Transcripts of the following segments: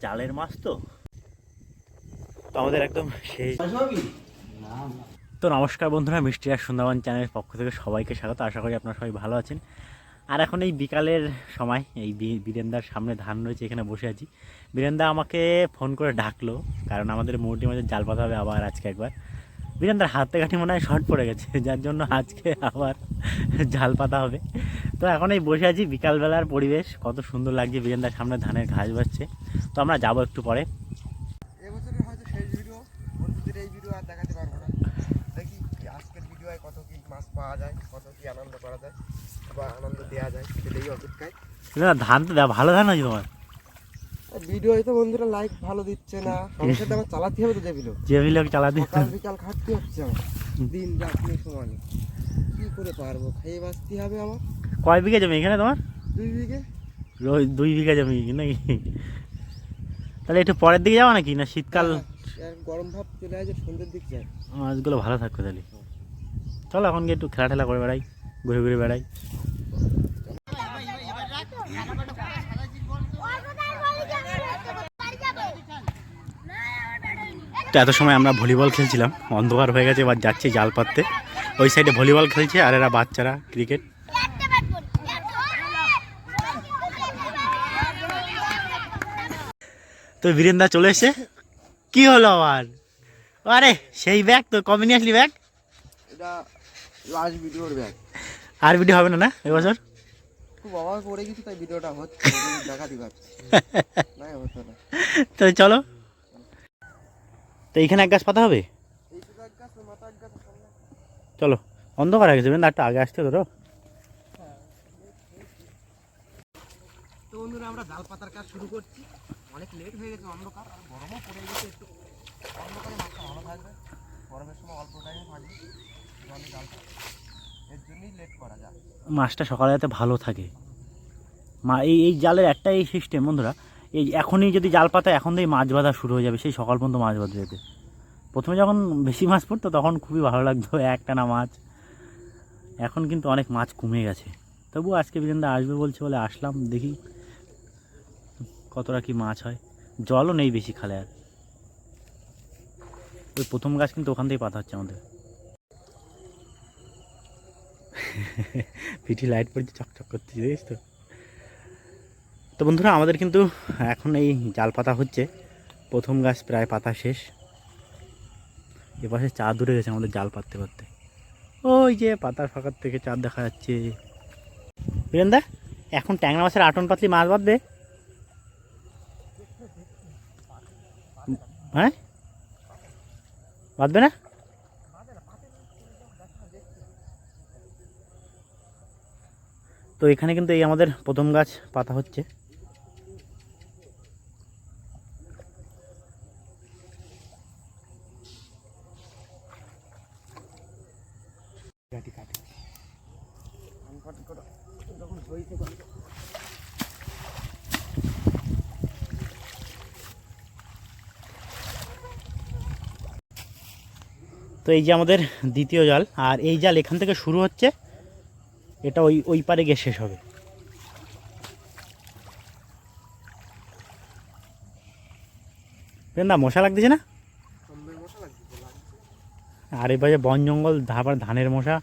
জালের মাছ তো আমাদের একদম শেষ। তো নমস্কার বন্ধুরা, মিষ্টি আর সুন্দরবন চ্যানেলের পক্ষ থেকে সবাইকে স্বাগত। আশা করি আপনারা সবাই ভালো আছেন। আর এখন এই বিকালের সময় এই বীরেন্দার সামনে ধান রয়েছে, এখানে বসে আছি। বীরেন্দা আমাকে ফোন করে ডাকলো, কারণ আমাদের মৌটির মাঝে জাল পাতা হবে আবার আজকে একবার। বীরেন্দার হাতে কাঠি মনে হয় শর্ট পড়ে গেছে, যার জন্য আজকে আবার জাল পাতা হবে। তো এখন এই বসে আছি, বিকালবেলার পরিবেশ কত সুন্দর লাগছে, বীরেন্দার সামনে ধানের ঘাস বাজছে। তো আমরা যাবো একটু পরে। এবছরের হয়তো শেষ ভিডিও, বন্ধুদের এই ভিডিও আর দেখাতে পারবো না। দেখি আজকের ভিডিওয় কত কি মাছ পাওয়া যায়, কত কি আনন্দ করা যায় বা আনন্দ দেওয়া যায়, সেটাই অপেক্ষায়। ধান তো ভালো ধান হয়েছে তোমার ভিডিও তো বন্ধুরা লাইক ভালো দিচ্ছে না, সমস্যাটা আমার চালাতে হবে তো। যে ভিডিও চালাতে সকাল বিকাল খাটতে হচ্ছে আমার, দিন রাত নেই সমানে। কি করে পারবো, খেয়ে বাঁচতে হবে আমার। কয় বিঘা জমি এখানে তোমার? 2 বিঘে। 2 বিঘা জমি নাকি? তাহলে একটু পরের দিকে যাওয়া নাকি, না শীতকাল? গরম ভাব চলে আসে, সন্ধ্যের দিক যায়। মাছগুলো ভালো থাকবে তাহলে। চলো এখন গিয়ে একটু খেলা ঠেলা করে বেড়াই, ঘুরে ঘুরে বেড়াই। তো এত সময় আমরা ভলিবল খেলছিলাম, অন্ধকার হয়ে গেছে, এবার যাচ্ছি জাল পাততে। ওই সাইডে ভলিবল খেলছে আর এরা বাচ্চারা ক্রিকেট। তো বীরেন্দা চলে এসছে। কি হলো আবার? আরে সেই ব্যাগ তো কমে নিয়ে আসলি ব্যাগ? এটা লাস্ট ভিডিওর ব্যাগ। আর ভিডিও হবে না না এবছর? খুব অবাক পড়ে গেছি, তাই ভিডিওটা হচ্ছে দেখাতে পারছি না, হতো না। তো চলো, তো এইখানে এক গাছ পাতা হবে। চলো, অন্ধকার হয়ে গেছে, একটু আগে আসতে ধরো। তো বন্ধুরা আমরা জাল পাতার কাজ শুরু করছি। অনেক লেট হয়ে গেছে, অন্ধকার আর গরমও পড়ে গেছে একটু। অন্ধকারে মাছটা ভালো থাকবে, গরমের সময় অল্প টাইমে থাকবে জলে জালটা, এর জন্যই লেট করা যায়। মাছটা সকালে যাতে ভালো থাকে। এই জালের একটাই সিস্টেম বন্ধুরা, এই এখনই যদি জাল পাতা এখন থেকেই মাছ বাঁধা শুরু হয়ে যাবে, সেই সকাল পর্যন্ত মাছ বাঁধতে যেতে। প্রথমে যখন বেশি মাছ পড়তো তখন খুবই ভালো লাগতো, একটানা মাছ। এখন কিন্তু অনেক মাছ কমে গেছে। তবুও আজকে বীরেন্দা আসবে বলছে বলে আসলাম, দেখি কতটা কি মাছ হয়। জলও নেই বেশি খালে আর। ওই প্রথম গাছ কিন্তু ওখান থেকেই পাতা হচ্ছে আমাদের। পিঠি লাইট পড়ছে, চকচক করতে, দেখিস তো। তো বন্ধুরা আমাদের কিন্তু এখন এই জাল পাতা হচ্ছে, প্রথম গাছ প্রায় পাতা শেষ। এপাশে চাঁদ উঠে গেছে আমাদের জাল পাততে পারতে। ওই যে পাতার ফাঁকার থেকে চাঁদ দেখা যাচ্ছে। বীরেন্দা এখন ট্যাংরা মাছের আটন পাতলি মাছ বাঁধবে? হ্যাঁ, বাঁধবে না? তো এখানে কিন্তু এই আমাদের প্রথম গাছ পাতা হচ্ছে। তো এই যে আমাদের দ্বিতীয় জাল, আর এই জাল এখান থেকে শুরু হচ্ছে, এটা ওই ওই পারে গিয়ে শেষ হবে। না মশা লাগতেছে না? আর এই পাশে বন জঙ্গল, তারপর ধানের মশা।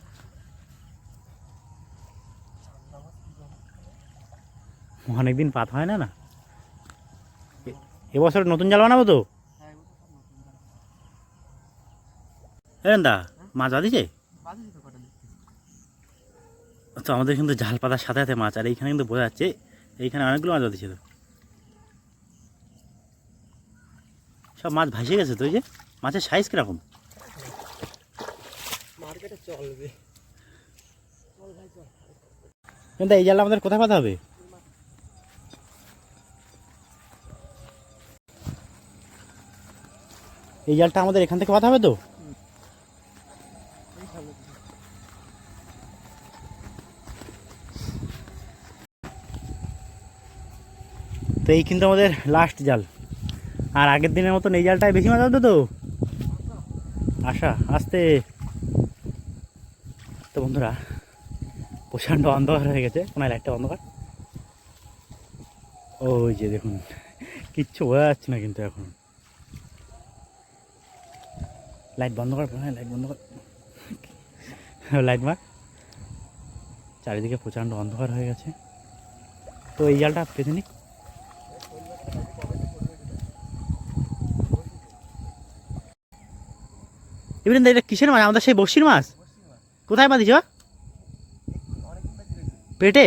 অনেকদিন পাতা হয় না না। এবছর নতুন জাল বানাবো তো। দা মাছ বাঁধিছে তো আমাদের কিন্তু জাল পাতার সাথে সাথে মাছ, আর এইখানে কিন্তু বোঝা যাচ্ছে এইখানে অনেকগুলো মাছ বাঁধিছে। তো সব মাছ ভাসে গেছে। তো এই যে মাছের সাইজ কিরকম? কিন্তু এই জালটা আমাদের কোথায় পাতা হবে? এই জালটা আমাদের এখান থেকে পাতা হবে তো। তো এই কিন্তু আমাদের লাস্ট জাল, আর আগের দিনের মতন এই জালটায় বেশি মাছ হতো তো। আশা আসতে। তো বন্ধুরা প্রচণ্ড অন্ধকার হয়ে গেছে, কোনায় লাইটটা অন্ধকার। ওই যে দেখুন কিচ্ছু বোঝা যাচ্ছে না কিন্তু এখন। লাইট বন্ধ কর, হ্যাঁ লাইট বন্ধ কর, লাইট মার। চারিদিকে প্রচণ্ড অন্ধকার হয়ে গেছে। তো এই জালটা পেতে নি। এবারে এটা কিসের মাছ? আমাদের সেই বড়শির মাছ। কোথায় বাঁধিস? পেটে?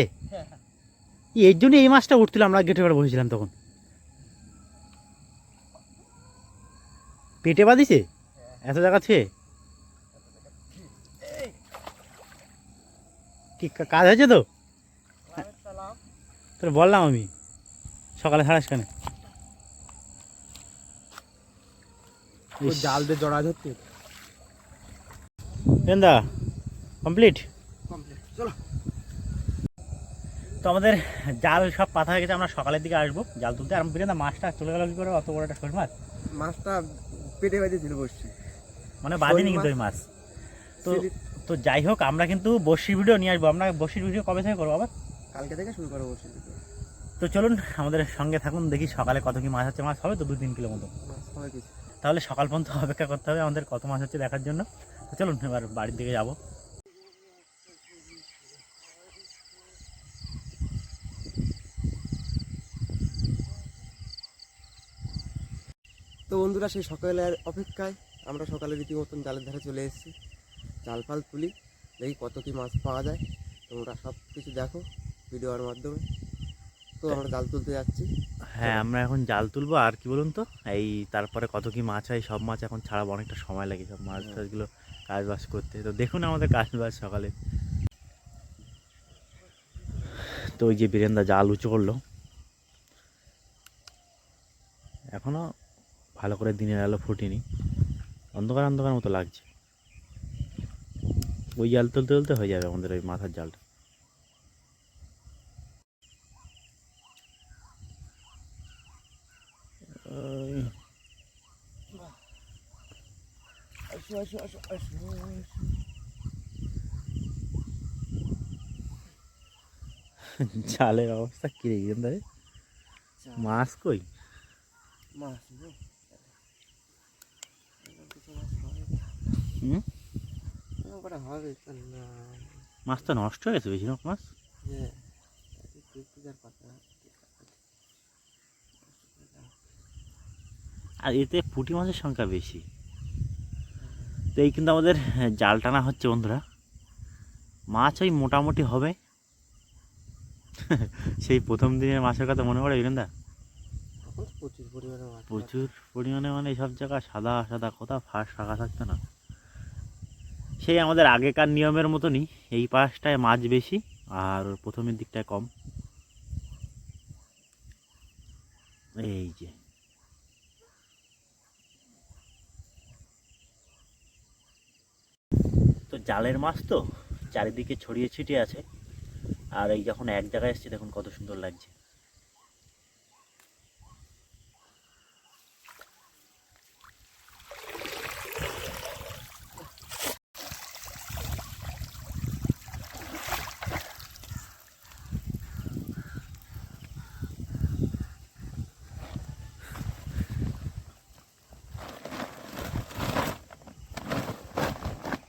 এর জন্য এই মাছটা উঠছিল, আমরা গেটে করে বসেছিলাম তখন। পেটে বাঁধিছে এত জায়গা ছুঁয়ে? কি কাজ হয়েছে তো? তোর বললাম আমি সকালে ছাড়াস কেন? জাল দিয়ে জড়া ধরতে দা কমপ্লিট। চলো। তো আমাদের জাল সব পাতা হয়ে গেছে, আমরা সকালের দিকে আসবো জাল তুলতে। আর বিরেন্দা মাছটা চলে গেল কি করে? অত বড় একটা শোল মাছ। মাছটা পেটে বেঁধেছিল বসছি, মানে বাঁধিনি কিন্তু ওই মাছ। তো তো যাই হোক, আমরা কিন্তু বড়শির ভিডিও নিয়ে আসবো। আমরা বড়শির ভিডিও কবে থেকে করবো আবার? কালকে থেকে শুরু করবো বসছি। তো চলুন আমাদের সঙ্গে থাকুন, দেখি সকালে কত কি মাছ হচ্ছে। মাছ হবে তো 2-3 কিলো মতো। তাহলে সকাল পর্যন্ত অপেক্ষা করতে হবে আমাদের কত মাছ হচ্ছে দেখার জন্য। তো চলুন এবার বাড়ির দিকে যাবো। তো বন্ধুরা, সেই সকালের অপেক্ষায় আমরা সকালে রীতিমতন জালের ধারে চলে এসেছি। জাল ফাল তুলি, দেখি কত কি মাছ পাওয়া যায়। তোমরা সব কিছু দেখো ভিডিওর মাধ্যমে। তো আমরা জাল তুলতে যাচ্ছি। হ্যাঁ, আমরা এখন জাল তুলবো। আর কি বলুন তো, এই তারপরে কত কি মাছ হয়, সব মাছ এখন ছাড়াবো, অনেকটা সময় লাগে সব মাছ টাছগুলো কাজ বাজ করতে। তো দেখুন আমাদের কাজ বাজ সকালে। তো ওই যে বীরেন্দা জাল উঁচু করলো, এখনো ভালো করে দিনের আলো ফুটিনি, অন্ধকার অন্ধকার মতো লাগছে। ওই জাল তুলতে তুলতে হয়ে যাবে আমাদের ওই মাথার জালটা। জালের অবস্থা কি রে বীরেন্দা? মাছ কই? মাছ তো নষ্ট হয়ে গেছে বেশিরভাগ মাছ। আর এতে পুঁটি মাছের সংখ্যা বেশি। তো এই কিন্তু আমাদের জাল টানা হচ্ছে বন্ধুরা। মাছ ওই মোটামুটি হবে। সেই প্রথম দিনের মাছের কথা মনে পড়ে বীরেন্দা? প্রচুর পরিমাণে, মানে সব জায়গা সাদা সাদা, কোথাও ফাঁকা থাকতো না। সেই আমাদের আগেকার নিয়মের মতনই এই পাশটায় মাছ বেশি আর প্রথমের দিকটায় কম। এই যে তো জালের মাছ তো চারিদিকে ছড়িয়ে ছিটিয়ে আছে। আর এই যখন এক জায়গায় এসছে দেখুন কত সুন্দর লাগছে।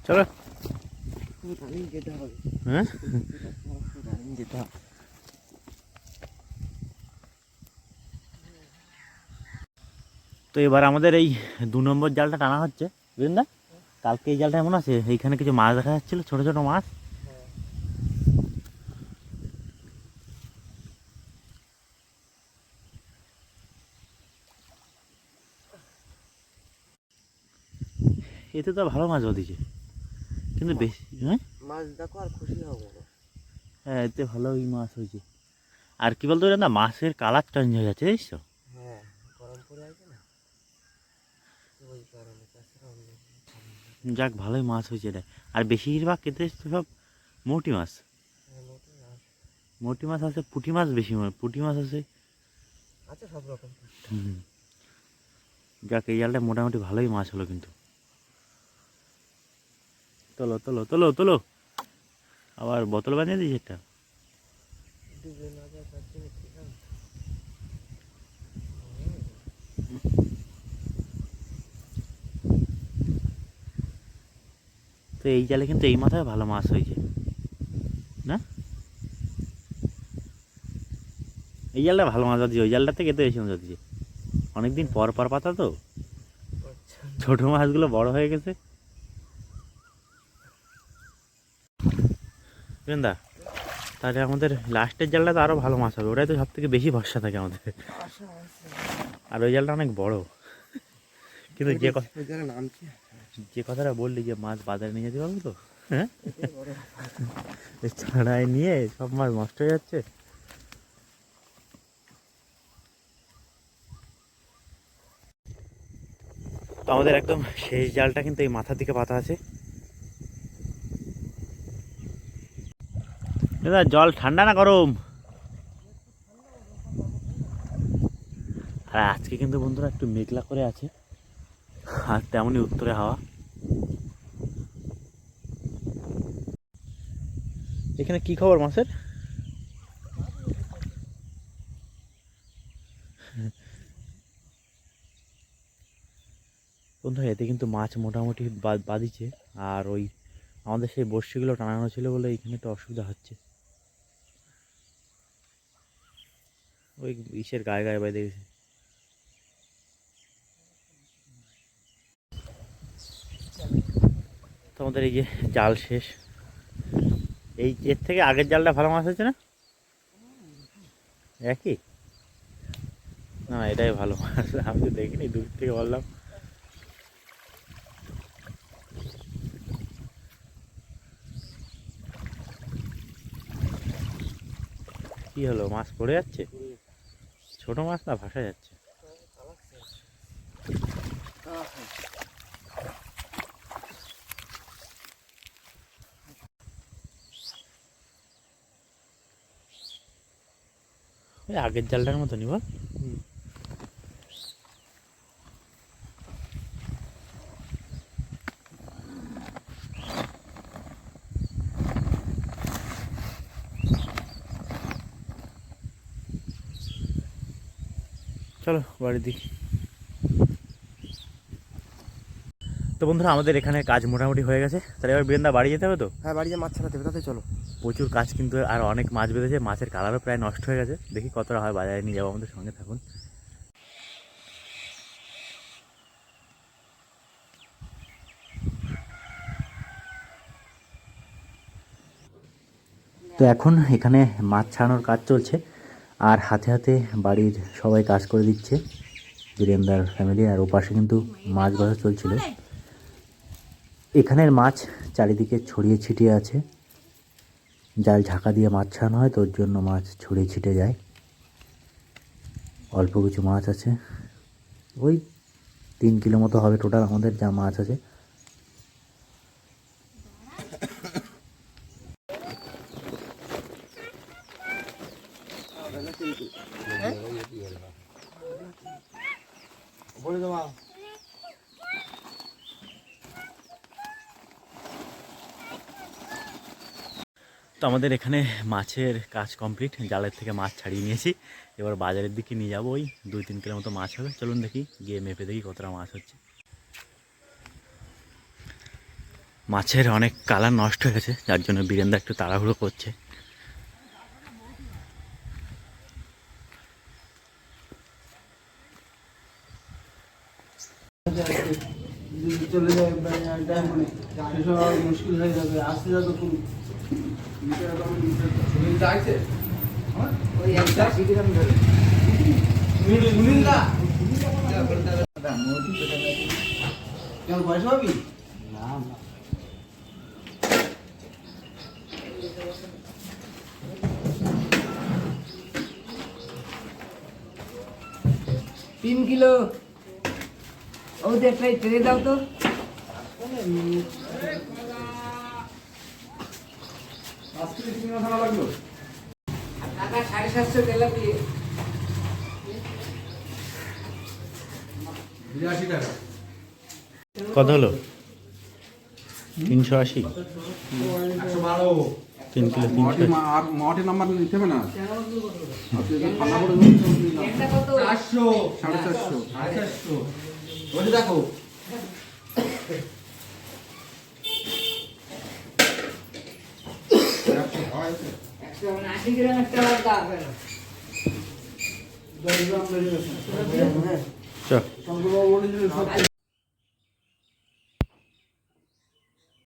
চলো যেতে হবে। হ্যাঁ, যেতে হবে। তো এবার আমাদের এই 2 নম্বর জালটা টানা হচ্ছে বুঝলেন। কালকে এই জালটা এমন আছে, এইখানে কিছু মাছ দেখা যাচ্ছিল, ছোট ছোট মাছ। এতে তো ভালো মাছ বাঁধিছে, কিন্তু বেশি হ্যাঁ মাছ দেখো আর খুশি হবো। হ্যাঁ, এতে ভালোই মাছ হয়েছে। আর কি বলতো না, মাছের কালার চেঞ্জ হয়ে যাচ্ছে জানিস তো? হ্যাঁ, গরম পড়ে আছে না, ওই কারণে। যাক, ভালোই মাছ হয়েছে এটা। আর বেশিরভাগ খেতে তো সব মৌটি মাছ। মৌটি মাছ আছে, পুঁটি মাছ বেশি, পুঁটি মাছ আছে, আচ্ছা সব রকম। যাক, এই জালটা মোটামুটি ভালোই মাছ হলো কিন্তু। তোলো তোলো তোলো তোলো, আবার বোতল বানিয়ে দিয়েছে একটা। তো এই জালে কিন্তু এই মাথায় ভালো মাছ হয়েছে না, এই জালটা ভালো মাছ দিচ্ছে, ওই জালটা থেকে তো বেশি মাছ দিচ্ছে। অনেকদিন পর পর পাতা তো, ছোট মাছগুলো বড় হয়ে গেছে। বৃন্দা, তাহলে আমাদের লাস্টের জালটা তো আরও ভালো মাছ হবে, ওটাই তো সব থেকে বেশি ভরসা থাকে আমাদের। আর ওই জালটা অনেক বড়, কিন্তু যে কথাটা বললি যে মাছ বাজারে নিয়ে যেতে পারবো তো, হ্যাঁ ছাড়াই নিয়ে সব মাছ নষ্ট হয়ে যাচ্ছে। তো আমাদের একদম শেষ জালটা কিন্তু এই মাথার দিকে পাতা আছে। দাদা জল ঠান্ডা না গরম? আর আজকে কিন্তু বন্ধুরা একটু মেঘলা করে আছে, আর তেমনই উত্তরে হাওয়া। এখানে কি খবর মাছের? বন্ধুরা এতে কিন্তু মাছ মোটামুটি বাঁধিছে, আর ওই আমাদের সেই বড়শিগুলো টানানো ছিল বলে এখানে একটু অসুবিধা হচ্ছে। ওই ইসের গায়ে গায়ে বেঁধে গেছে। তো আমাদের এই যে জাল শেষ, এই এর থেকে আগের জালটা ভালো মাছ হয়েছে না? একই না, এটাই ভালো মাছ, আমি তো দেখিনি, দূর থেকে বললাম। কি হলো, মাছ পড়ে যাচ্ছে? ছোট মাছ না ভাসা যাচ্ছে? ওই আগের জালটার মতো নি বল। চলো বাড়ির দিকে। তো বন্ধুরা আমাদের এখানে কাজ মোটামুটি হয়ে গেছে, তাহলে এবার বীরেন্দা বাড়ি যেতে হবে তো। হ্যাঁ, বাড়িতে মাছ ছাড়াতে হবে, তাতে চলো। প্রচুর কাজ কিন্তু, আর অনেক মাছ বেঁধেছে, মাছের কালারও প্রায় নষ্ট হয়ে গেছে। দেখি কতটা হয়, বাজারে নিয়ে যাবো, আমাদের সঙ্গে থাকুন। তো এখন এখানে মাছ ছাড়ানোর কাজ চলছে, আর হাতে হাতে বাড়ির সবাই কাজ করে দিচ্ছে, বীরেন্দার ফ্যামিলি। আর ওপাশে কিন্তু মাছ বাছা চলছিল। এখানের মাছ চারিদিকে ছড়িয়ে ছিটিয়ে আছে, জাল ঝাঁকা দিয়ে মাছ ছাড়ানো হয়, তোর জন্য মাছ ছড়িয়ে ছিটে যায়। অল্প কিছু মাছ আছে, ওই 3 কিলো মতো হবে টোটাল আমাদের যা মাছ আছে। তো আমাদের এখানে মাছের কাজ কমপ্লিট, জালের থেকে মাছ ছাড়িয়ে নিয়েছি, এবার বাজারের দিকে নিয়ে যাবো। ওই 2-3 কিলো মতো মাছ হবে, চলুন দেখি, গিয়ে মেপে দেখি কতটা মাছ হচ্ছে। মাছের অনেক কালার নষ্ট হয়ে গেছে, যার জন্য বীরেন্দা একটু তাড়াহুড়ো করছে। চলে যায় মুশকিল হয়ে যাবে, আসতে যাবে খুব চাইছে। ওই একটা সিটিগ্রাম ধরে কেমন পয়সা পাবি না? 3 কিলো ওদের একটাই ট্রে দাও তো। টাকা 750 দিলাম দিয়ে 82 টাকা। কত হলো? 380। 112 3 কিলো 380। আর মাটি নাম্বার নিতে হবে না। একটা কত 400 450 450 বলে দেখো। 180 গ্রাম একটা আলাদা আপেল। চ